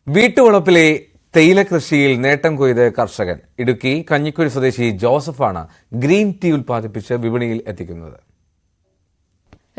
വീട്ടുവളപ്പിലെ തേയില കൃഷിയിൽ നേട്ടം കൊയ്ത് കർഷകൻ. ഇടുക്കി കഞ്ഞിക്കുഴി സ്വദേശി ജോസഫാണ് ഗ്രീൻ ടീ ഉൽപ്പാദിപ്പിച്ച് വിപണിയിൽ എത്തിക്കുന്നത്.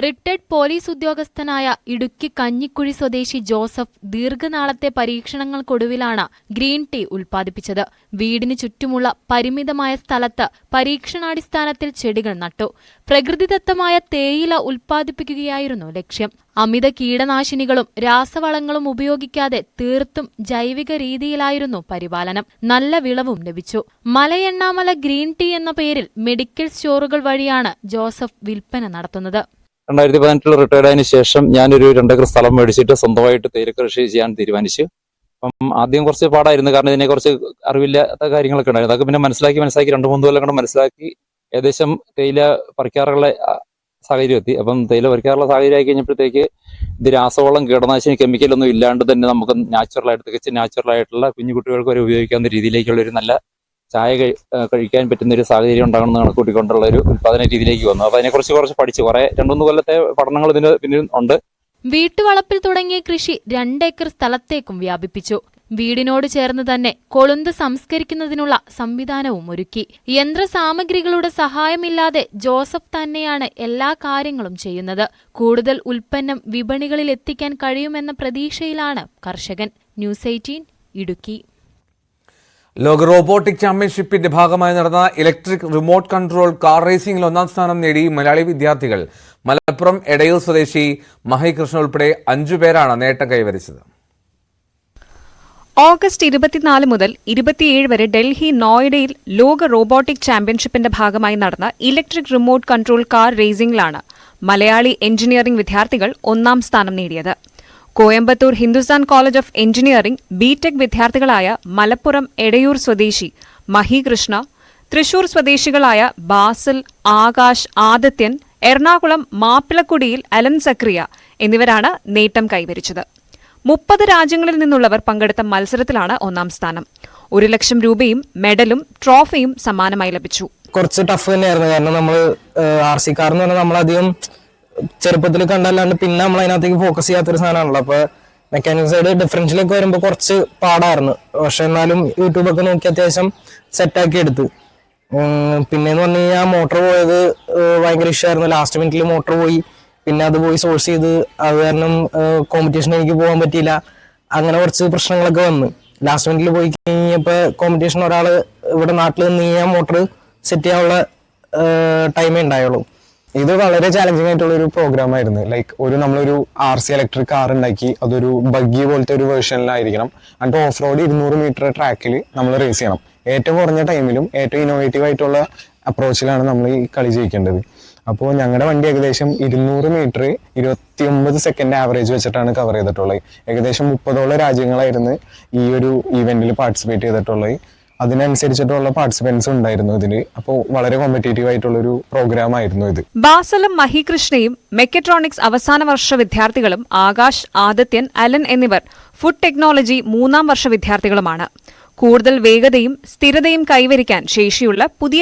റിട്ടയർഡ് പോലീസ് ഉദ്യോഗസ്ഥനായ ഇടുക്കി കഞ്ഞിക്കുഴി സ്വദേശി ജോസഫ് ദീർഘനാളത്തെ പരീക്ഷണങ്ങൾക്കൊടുവിലാണ് ഗ്രീൻ ടീ ഉൽപ്പാദിപ്പിച്ചത്. വീടിന് ചുറ്റുമുള്ള പരിമിതമായ സ്ഥലത്ത് പരീക്ഷണാടിസ്ഥാനത്തിൽ ചെടികൾ നട്ടു. പ്രകൃതിദത്തമായ തേയില ഉൽപ്പാദിപ്പിക്കുകയായിരുന്നു ലക്ഷ്യം. അമിത കീടനാശിനികളും രാസവളങ്ങളും ഉപയോഗിക്കാതെ തീർത്തും ജൈവിക രീതിയിലായിരുന്നു പരിപാലനം. നല്ല വിളവും ലഭിച്ചു. മലയെണ്ണാമല ഗ്രീൻ ടീ എന്ന പേരിൽ മെഡിക്കൽ സ്റ്റോറുകൾ വഴിയാണ് ജോസഫ് വിൽപ്പന നടത്തുന്നത്. 2018 റിട്ടയർഡ് ആയതിനു ശേഷം ഞാനൊരു 2 ഏക്കർ സ്ഥലം മേടിച്ചിട്ട് സ്വന്തമായിട്ട് തേയില കൃഷി ചെയ്യാൻ തീരുമാനിച്ചു. അപ്പം ആദ്യം കുറച്ച് പാടായിരുന്നു, കാരണം ഇതിനെക്കുറിച്ച് അറിവില്ലാത്ത കാര്യങ്ങളൊക്കെ ഉണ്ടായിരുന്നു. അതൊക്കെ പിന്നെ മനസ്സിലാക്കി 2-3 കൊല്ലം കൊണ്ട് മനസ്സിലാക്കി ഏകദേശം തേയില പറിക്കാറുള്ള സാഹചര്യം എത്തി. അപ്പം തേയില പറിക്കാറുള്ള സാഹചര്യം ആയി കഴിഞ്ഞപ്പോഴത്തേക്ക് ഇത് രാസവളം, കീടനാശിനി, കെമിക്കലൊന്നും ഇല്ലാണ്ട് തന്നെ നമുക്ക് തികച്ചും നാച്ചുറലായിട്ടുള്ള കുഞ്ഞു കുട്ടികൾക്ക് വരെ ഉപയോഗിക്കാവുന്ന രീതിയിലേക്കുള്ള ഒരു നല്ല ചായ കഴിക്കാൻ പറ്റുന്ന ഒരു സാഹചര്യം ഉണ്ടാകണമെന്ന് കണക്കൂട്ടിക്കൊണ്ടുള്ള ഒരു ഉൽപാദന രീതിയിലേക്ക് വന്നു. അപ്പൊ അതിനെക്കുറിച്ച് കുറച്ച് പഠിച്ചു. 2-3 കൊല്ലത്തെ പഠനങ്ങൾ ഇതിന് പിന്നിൽ ഉണ്ട്. വീട്ടുവളപ്പിൽ തുടങ്ങിയ കൃഷി 2 ഏക്കർ സ്ഥലത്തേക്കും വ്യാപിപ്പിച്ചു. വീടിനോട് ചേർന്ന് തന്നെ കൊളുന്ത് സംസ്കരിക്കുന്നതിനുള്ള സംവിധാനവും ഒരുക്കി. യന്ത്രസാമഗ്രികളുടെ സഹായമില്ലാതെ ജോസഫ് തന്നെയാണ് എല്ലാ കാര്യങ്ങളും ചെയ്യുന്നത്. കൂടുതൽ ഉൽപ്പന്നം വിപണികളിൽ എത്തിക്കാൻ കഴിയുമെന്ന പ്രതീക്ഷയിലാണ് കർഷകൻ. ന്യൂസ് 18 ഇടുക്കി. ലോക റോബോട്ടിക് ചാമ്പ്യൻഷിപ്പിന്റെ ഭാഗമായി നടന്ന ഇലക്ട്രിക് റിമോട്ട് കൺട്രോൾ കാർ റേസിംഗിൽ 1ാം സ്ഥാനം നേടി മലയാളി വിദ്യാർത്ഥികൾ. മലപ്പുറം എടയൂർ സ്വദേശി മഹികൃഷ്ണ ഉൾപ്പെടെ 5 പേരാണ് നേട്ടം കൈവരിച്ചത്. ഓഗസ്റ്റ് 24 മുതൽ 27 വരെ ഡൽഹി നോയിഡയിൽ ലോക റോബോട്ടിക് ചാമ്പ്യൻഷിപ്പിന്റെ ഭാഗമായി നടന്ന ഇലക്ട്രിക് റിമോട്ട് കൺട്രോൾ കാർ റേസിംഗിലാണ് മലയാളി എഞ്ചിനീയറിംഗ് വിദ്യാർത്ഥികൾ 1ാം സ്ഥാനം നേടിയത്. Coimbatore Hindusthan college of engineering BTech വിദ്യാർത്ഥികളായ മലപ്പുറം എടയൂർ സ്വദേശി മഹികൃഷ്ണ, തൃശൂർ സ്വദേശികളായ ബാസിൽ, ആകാശ്, ആദിത്യൻ, എറണാകുളം മാപ്പിളക്കുടിയിൽ അലൻ സക്രിയ എന്നിവരാണ് നേട്ടം കൈവരിച്ചത്. 30 രാജ്യങ്ങളിൽ നിന്നുള്ളവർ പങ്കെടുത്ത മത്സരത്തിലാണ് 1ാം സ്ഥാനം. 1 ലക്ഷം രൂപയും മെഡലും ട്രോഫിയും സമ്മാനമായി ലഭിച്ചു. കുറച്ച് ടഫ് തന്നെയായിരുന്നു, കാരണം നമ്മൾ RC കാർ എന്ന് പറഞ്ഞാൽ നമ്മളധികം ചെറുപ്പത്തിൽ കണ്ടല്ലാണ്ട് പിന്നെ നമ്മൾ അതിനകത്തേക്ക് ഫോക്കസ് ചെയ്യാത്തൊരു സാധനമാണല്ലോ. അപ്പൊ മെക്കാനിക് സൈഡ് ഡിഫറൻഷ്യലൊക്കെ വരുമ്പോൾ കുറച്ച് പാടായിരുന്നു. പക്ഷെ എന്നാലും യൂട്യൂബൊക്കെ നോക്കി അത്യാവശ്യം സെറ്റാക്കി എടുത്ത്. പിന്നെന്ന് പറഞ്ഞു കഴിഞ്ഞാൽ മോട്ടോർ പോയത് ഭയങ്കര ഇഷ്ടമായിരുന്നു. ലാസ്റ്റ് മിനിറ്റിൽ മോട്ടോർ പോയി, പിന്നെ അത് പോയി സോഴ്സ് ചെയ്ത് അത് കാരണം കോമ്പറ്റീഷൻ എനിക്ക് പോകാൻ പറ്റിയില്ല. അങ്ങനെ കുറച്ച് പ്രശ്നങ്ങളൊക്കെ വന്നു. ലാസ്റ്റ് മിനിറ്റിൽ പോയി കഴിഞ്ഞപ്പോൾ കോമ്പറ്റീഷൻ ഒരാൾ ഇവിടെ നാട്ടിൽ നിന്ന് കഴിഞ്ഞാൽ മോട്ടോർ സെറ്റ് ചെയ്യാനുള്ള ടൈമേ ഉണ്ടായുള്ളൂ. ഇത് വളരെ ചാലഞ്ചിങ് ആയിട്ടുള്ള ഒരു പ്രോഗ്രാം ആയിരുന്നു. നമ്മളൊരു RC ഇലക്ട്രിക് കാർ ഉണ്ടാക്കി അതൊരു ബഗ്ഗി പോലത്തെ ഒരു വേർഷനിലായിരിക്കണം. എന്നിട്ട് ഓഫ് റോഡ് 200 മീറ്റർ ട്രാക്കിൽ നമ്മൾ റേസ് ചെയ്യണം. ഏറ്റവും കുറഞ്ഞ ടൈമിലും ഏറ്റവും ഇന്നോവേറ്റീവ് ആയിട്ടുള്ള അപ്രോച്ചിലാണ് നമ്മൾ ഈ കളി ജയിക്കേണ്ടത്. അപ്പോൾ ഞങ്ങളുടെ വണ്ടി ഏകദേശം 200 മീറ്റർ 29 സെക്കൻഡ് ആവറേജ് വെച്ചിട്ടാണ് കവർ ചെയ്തിട്ടുള്ളത്. ഏകദേശം 30ഓളം രാജ്യങ്ങളായിരുന്നു ഈ ഒരു ഈവെന്റിൽ പാർട്ടിസിപ്പേറ്റ് ചെയ്തിട്ടുള്ളത്. അതിനനുസരിച്ചിട്ടുള്ള പാർട്ടിസിപ്പൻസ് ഉണ്ടായിരുന്നു ഇതിന്. അപ്പോൾ വളരെ കോമ്പറ്റേറ്റീവ് ആയിട്ടുള്ള ഒരു പ്രോഗ്രാം ആയിരുന്നു ഇത്. ബാസലും മഹികൃഷ്ണയും മെക്കട്രോണിക്സ് അവസാന വർഷ വിദ്യാർത്ഥികളും ആകാശ്, ആദിത്യൻ, അലൻ എന്നിവർ ഫുഡ് ടെക്നോളജി 3ാം വർഷ വിദ്യാർത്ഥികളുമാണ്. കൂടുതൽ വേഗതയും സ്ഥിരതയും കൈവരിക്കാൻ ശേഷിയുള്ള പുതിയ